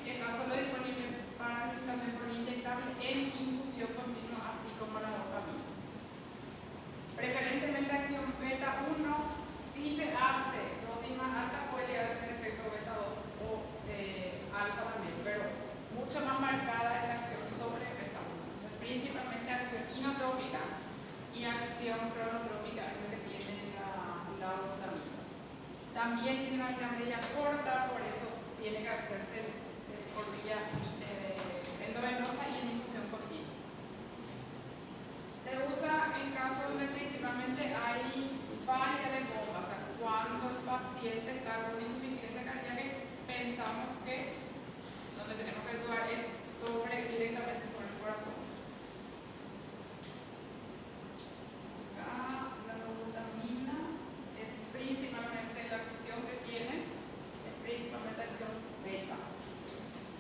que está solo disponible para administración por vía inyectable en infusión continua, así como la dopamina. Preferentemente acción beta 1, si se hace dosis más alta puede llegar a tener efecto beta 2 o alfa también, pero mucho más marcada es la acción sobre beta 1. Entonces, principalmente acción inotrópica y acción cronotrópica es lo que tiene la glutamina. También tiene una vida media corta, por eso tiene que hacerse por vía endovenosa y en infusión continua. Se usa en casos donde principalmente hay falla de bomba, o sea, cuando el paciente está con insuficiencia cardíaca, pensamos que donde tenemos que actuar es directamente sobre el corazón. Acá la glutamina es principalmente la acción que tiene, es principalmente acción beta.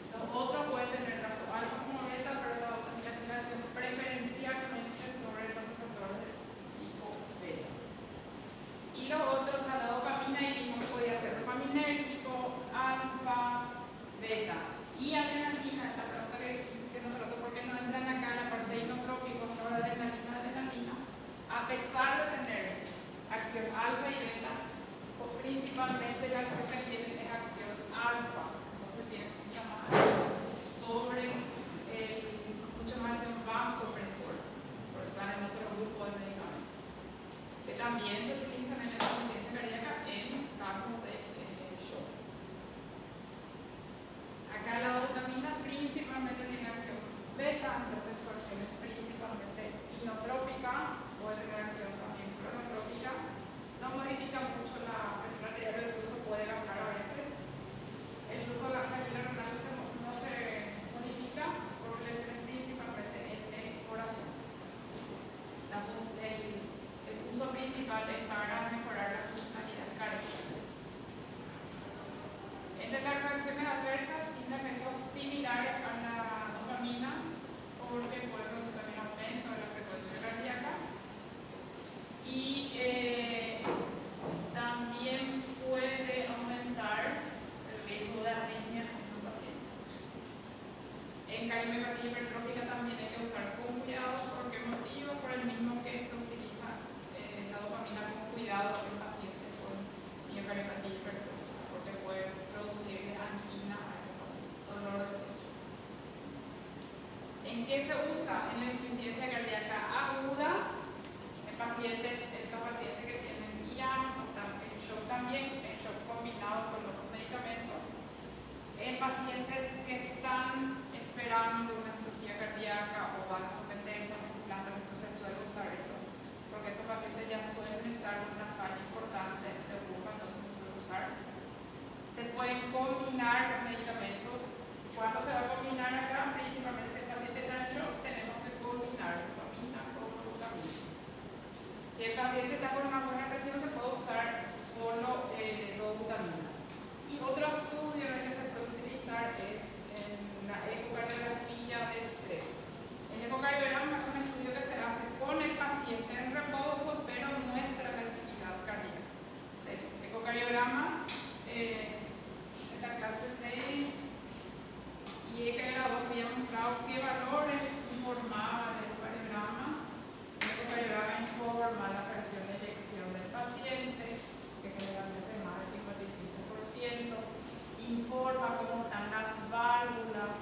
Los otros pueden tener tanto alfa como beta, pero la glutamina tiene acción preferencialmente sobre los receptores de tipo beta. Y los otros, a la dopamina y mismo que podía ser dopaminérgico, alfa, beta. Y adrenalina, la pregunta que hicieron hace rato, ¿por qué no entran acá en la parte de inotrópicos, no la adrenalina? A pesar de tener acción alfa y beta, principalmente la acción que tienen es acción alfa. Entonces tienen mucha más mucho más acción vasopresora. Por eso están en otro grupo de medicamentos. Que también se utilizan en la insuficiencia cardíaca en casos de shock. Acá la glutamina principalmente tiene acción beta, entonces su acción es principalmente inotrópica, puede tener acción también cronotrópica. No modifica mucho la presión arterial, incluso puede bajar a veces. El flujo sanguíneo renal no se modifica por lesiones principalmente en el corazón. El uso principal es para mejorar la funcionalidad cardíaca. Entre las reacciones adversas tiene efectos similares a la dopamina porque puede producir también aumento de la frecuencia cardíaca y también puede aumentar el riesgo de arritmia en un paciente. En cardiomiopatía hipertrófica también hay que usar con cuidado. ¿Por qué motivo? Por el mismo que se utiliza la dopamina con cuidado en pacientes con miocardiomiopatía hipertrófica, porque puede producir angina a esos pacientes, dolor de pecho. ¿En qué se usa? En la insuficiencia cardíaca aguda, en estos pacientes que tienen IAM, en shock también, en shock combinado con otros medicamentos, en pacientes que están esperando una cirugía cardíaca o van a someterse a un implante, entonces se suele usar esto, porque esos pacientes ya suelen estar en una falla importante de UPA, entonces se suele usar. Se pueden combinar los medicamentos. Cuando se va a combinar acá, principalmente si el paciente está en shock, tenemos que combinar dopamina con glutamina. Si el paciente está con una buena presión, se puede usar solo glutamina. Y otro estudio en el que se suele utilizar es en la ecocardiografía de estrés. El ecocardiograma es un estudio que se hace con el paciente en reposo, pero muestra la actividad cardíaca. El ecocardiograma, en la clase de IECA había mostrado qué valores informaba el ecocardiograma. El ecocardiograma informa la presión de eyección del paciente, que generalmente es más del 55%, informa cómo están las válvulas.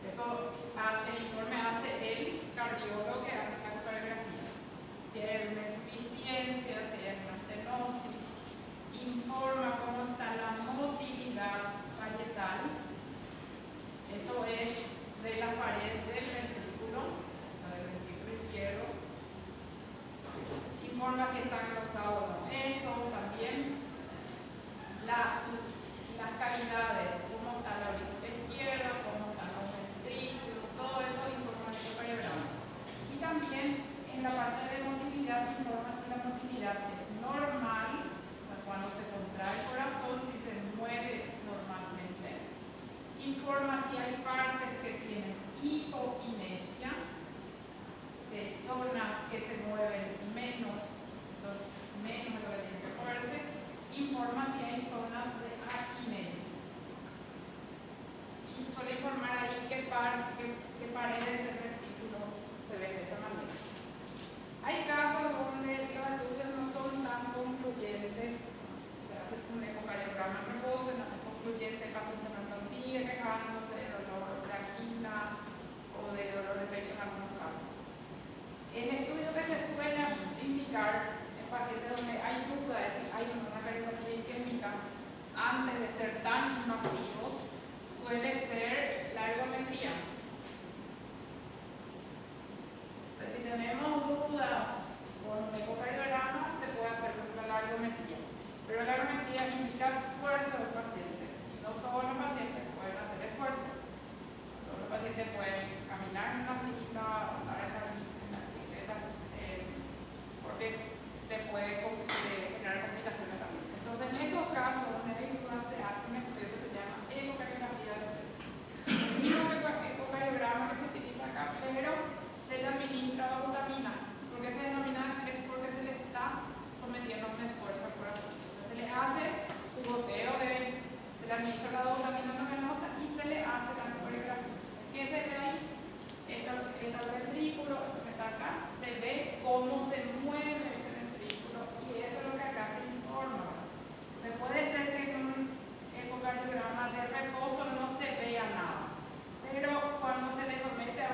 Eso el informe hace el cardiólogo que hace la ecocardiografía. Si hay una insuficiencia, si hay una estenosis, informa cómo está la motilidad parietal. Eso es de la pared del ventrículo izquierdo. Informa si está engrosado o no. Eso también. Las cavidades, cómo está la aurícula izquierda, cómo están los ventrículos, todo eso informa el ecocardiograma. Y también en la parte de motilidad informa si la motilidad es normal, o sea, cuando se contrae el corazón, si se mueve normalmente. Informa si hay partes que tienen hipoquinesia, zonas que se mueven menos de lo que tienen que moverse. Informa si hay zonas de aquinesia. qué paredes del ventrículo se ven de esa manera. Hay casos donde los estudios no son tan concluyentes, se hace un ecocardiograma en reposo, no es concluyente, el paciente no sigue quejándose de dolor de angina o de dolor de pecho en algunos casos. El estudio que se suele indicar en pacientes donde hay duda de si hay una cardiopatía isquémica antes de ser tan invasivos suele ser la ergometría. O sea, si tenemos dudas con un ecocardiograma se puede hacer la ergometría, pero la ergometría implica esfuerzo del paciente y no todos los pacientes pueden hacer esfuerzo. Todos los pacientes pueden caminar en una silla, andar en la bici, en la bicicleta, porque te puede generar complicaciones también. Entonces, en esos casos donde hay dudas se hace un estudio que se llama ecocardiografía de estrés. El mismo ecocardiograma que se utiliza acá, pero se le administra dobutamina. ¿Por qué se denomina estrés? Porque se le está sometiendo a un esfuerzo al corazón. Entonces, se le hace su goteo se le administra la dobutamina endovenosa y se le hace la ecocardiografía. ¿Qué se ve ahí? El ventrículo, esto que está acá, se ve cómo se mueve ese ventrículo y eso es lo que acá se informa. O sea, puede ser que en un ecocardiograma de reposo no se vea nada, pero cuando se le somete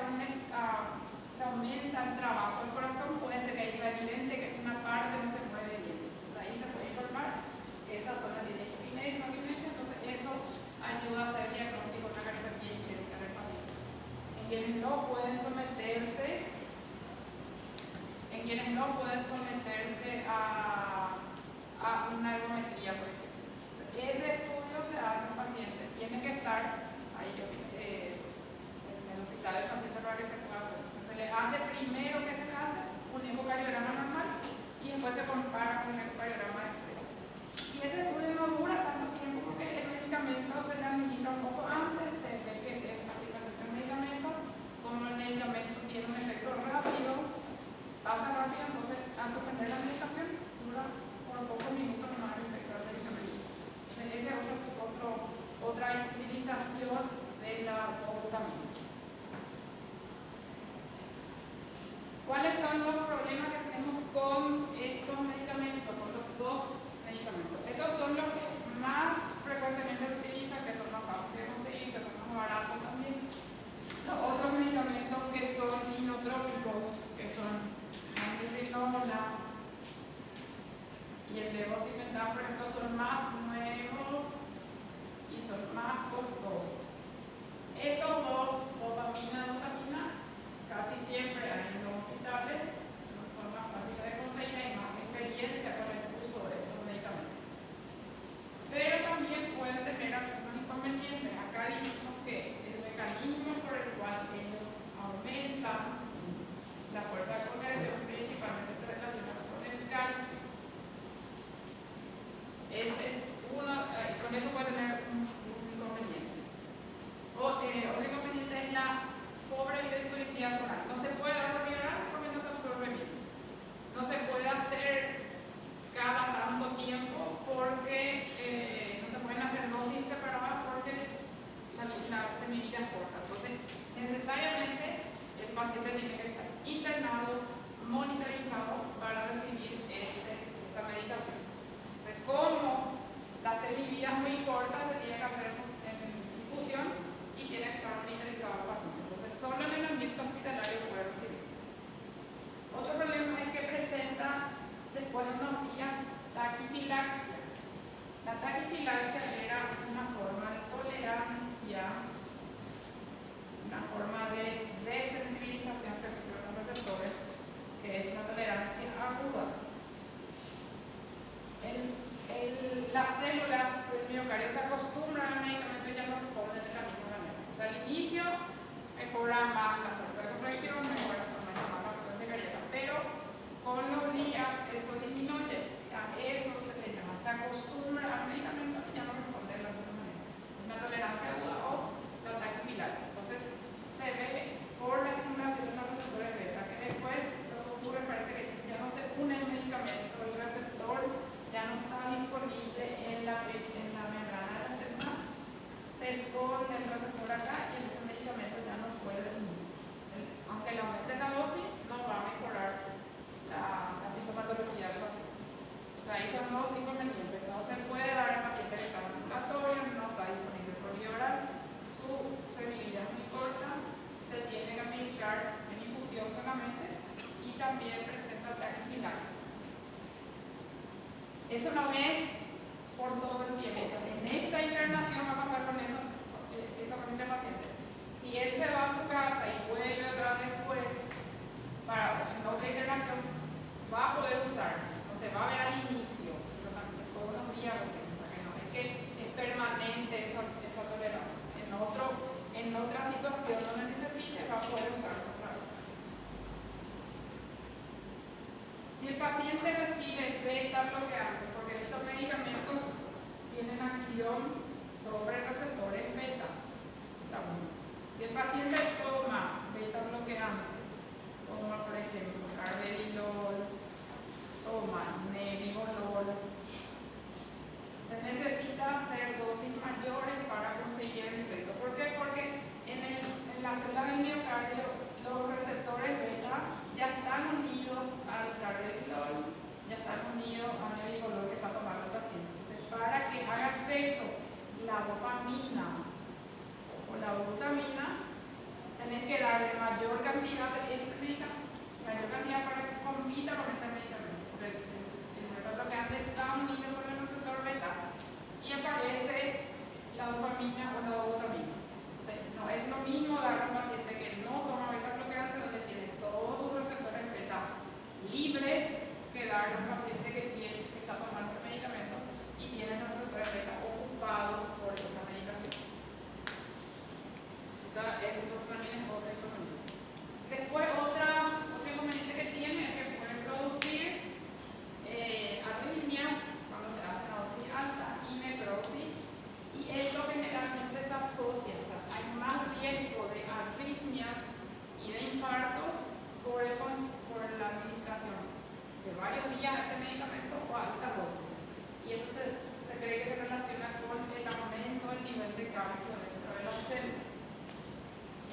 se aumenta el trabajo del corazón, puede ser que ahí sea evidente que una parte no se mueve bien. Entonces ahí se puede informar que esas son las líneas y entonces eso ayuda a hacer diagnóstico de una cardiopatía isquémica del paciente. En quienes no pueden someterse a una ergometría, por ejemplo. Entonces, ese estudio se hace en pacientes, tiene que estar ahí en el hospital del paciente para que se pueda hacer. Entonces, se le hace primero que se le hace un ecocardiograma normal y después se compara con un ecocardiograma de estrés. Y ese estudio no dura tanto tiempo porque el medicamento se le administra un poco antes, se ve que es básicamente el medicamento, como el medicamento tiene un efecto rápido, pasa rápido, entonces al suspender la medicación dura por pocos minutos más el efecto del medicamento. Entonces esa es otra utilización de la dobutamina. ¿Cuáles son los problemas que tenemos con estos medicamentos, con los dos medicamentos? Estos son los que más frecuentemente se utilizan, que son más fáciles de conseguir, que son más baratos también. Los otros medicamentos que son inotrópicos, que son antitriclona y el levosimendan, por ejemplo, son más nuevos y son más costosos. Estos dos, dopamina y glutamina, casi siempre hay en los hospitales, son más fáciles de conseguir, hay más experiencia con el uso de estos medicamentos. Pero también pueden tener algunos inconvenientes. Acá dijimos que el mecanismo por el cual ellos aumentan la fuerza de congregación principalmente se relaciona con el calcio. Ese es uno, con eso puede tener un inconveniente. Otro inconveniente es la pobre disponibilidad oral. No se puede dar por vía oral porque no se absorbe bien. No se puede hacer cada tanto tiempo porque no se pueden hacer dosis separadas porque la semivida es corta. Entonces, necesariamente el paciente tiene que estar internado, monitorizado para recibir esta medicación. Entonces, como la semivida es muy corta, se tiene que hacer en infusión y tiene que estar monitorizado el paciente. Entonces, solo en el ambiente hospitalario puede recibir. Otro problema es que presenta después de unos días taquifilaxia. La taquifilaxia era una forma de tolerancia, una forma de desensibilización que sufren los receptores, que es una tolerancia aguda. Las células del miocardio se acostumbran a la medicación le aumente la dosis no va a mejorar la sintomatología del paciente. O sea, ahí son dos inconvenientes. No se puede dar al paciente que está en ambulatorio, no está disponible por vía oral, su semivida es muy corta, se tiene que administrar en infusión solamente y también presenta taquifilaxia. Eso no es por todo el tiempo. O sea, en esta internación va a pasar con eso con este paciente. Si él se va a su casa y vuelve otra vez después para en otra internación, va a poder usar. No se va a ver al inicio, pero también todos los días recién. O sea, que no es que es permanente esa tolerancia. En otra situación donde necesite, va a poder usarse otra vez. Si el paciente recibe beta bloqueante, porque estos medicamentos tienen acción sobre receptores beta, si el paciente toma beta bloqueantes, toma por ejemplo carvedilol, toma nebivolol, se necesita hacer dosis mayores para conseguir el efecto. ¿Por qué? Porque en la célula del miocardio los receptores beta ya están unidos al carvedilol, ya están unidos al nebivolol que está tomando el paciente. Entonces, para que haga efecto la dopamina o la glutamina, tenés que darle mayor cantidad de este medicamento, mayor cantidad para que compita con este medicamento. Porque el receptor bloqueante está unido con el receptor beta y aparece la dopamina o la glutamina. O sea, no es lo mismo dar a un paciente que no toma beta bloqueante, donde tiene todos sus receptores beta libres, que dar a un paciente que está tomando el medicamento y tiene los receptores beta ocupados por esta medicación. Entonces también es otra inconveniente. Después, otro inconveniente que tiene es que puede producir arritmias cuando se hace una dosis alta y necrosis, y esto generalmente se asocia, o sea, hay más riesgo de arritmias y de infartos por la administración de varios días de este medicamento o alta dosis. Y eso se cree que se relaciona con el aumento del nivel de calcio dentro de las células.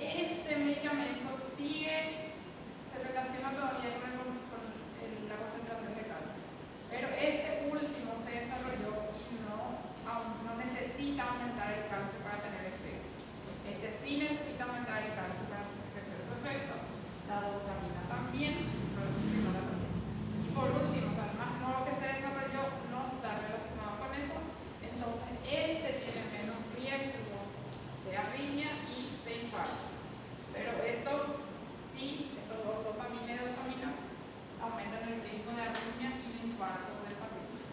Este medicamento se relaciona todavía con la concentración de calcio, pero este último se desarrolló y no necesita aumentar el calcio para tener efecto. Este sí necesita aumentar el calcio para ejercer su efecto. La dopamina también, y por último, o sea, el más nuevo que se desarrolló no está relacionado con eso, entonces este tiene menos riesgo de arritmia y de infarto. Pero estos dos, dopamina y dopamina, aumentan el riesgo de arritmia y de infarto del paciente.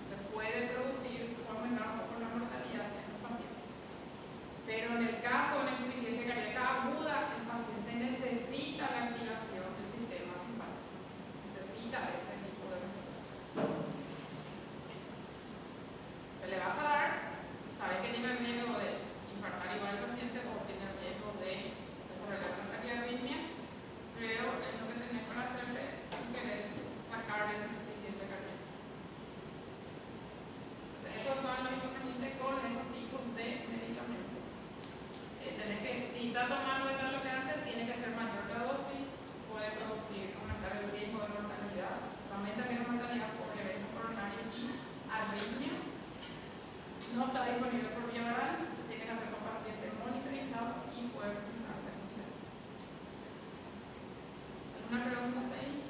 Se puede aumentar un poco la mortalidad en los pacientes. Pero en el caso de una insuficiencia cardíaca aguda, el paciente necesita la activación del sistema simpático. Necesita este tipo de medicamentos. Se le vas a dar, sabes que tiene riesgo de infartar igual al paciente o tiene riesgo de desarrollar una taquiarritmia, pero es lo que tenés para hacerle si querés sacarle su insuficiencia cardíaca. Esos son los inconvenientes con esos tipos de medicamentos. Si está tomando beta bloqueante, tiene que ser mayor la dosis, puede aumentar el riesgo de mortalidad, o sea, aumenta la mortalidad por eventos coronarios y arritmias. No está disponible por vía oral, se tiene que hacer con paciente monitorizado y puede presentar taquifilaxia. ¿Alguna pregunta hasta ahí?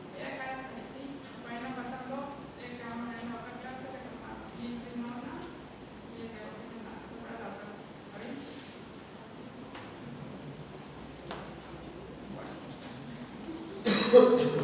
Voy a dejar hasta ahí, sí. Bueno, nos faltan dos que vamos a ver en la otra clase, que son la trigonona y el neurocitona. Eso para la otra clase. ¿Está bien? Bueno.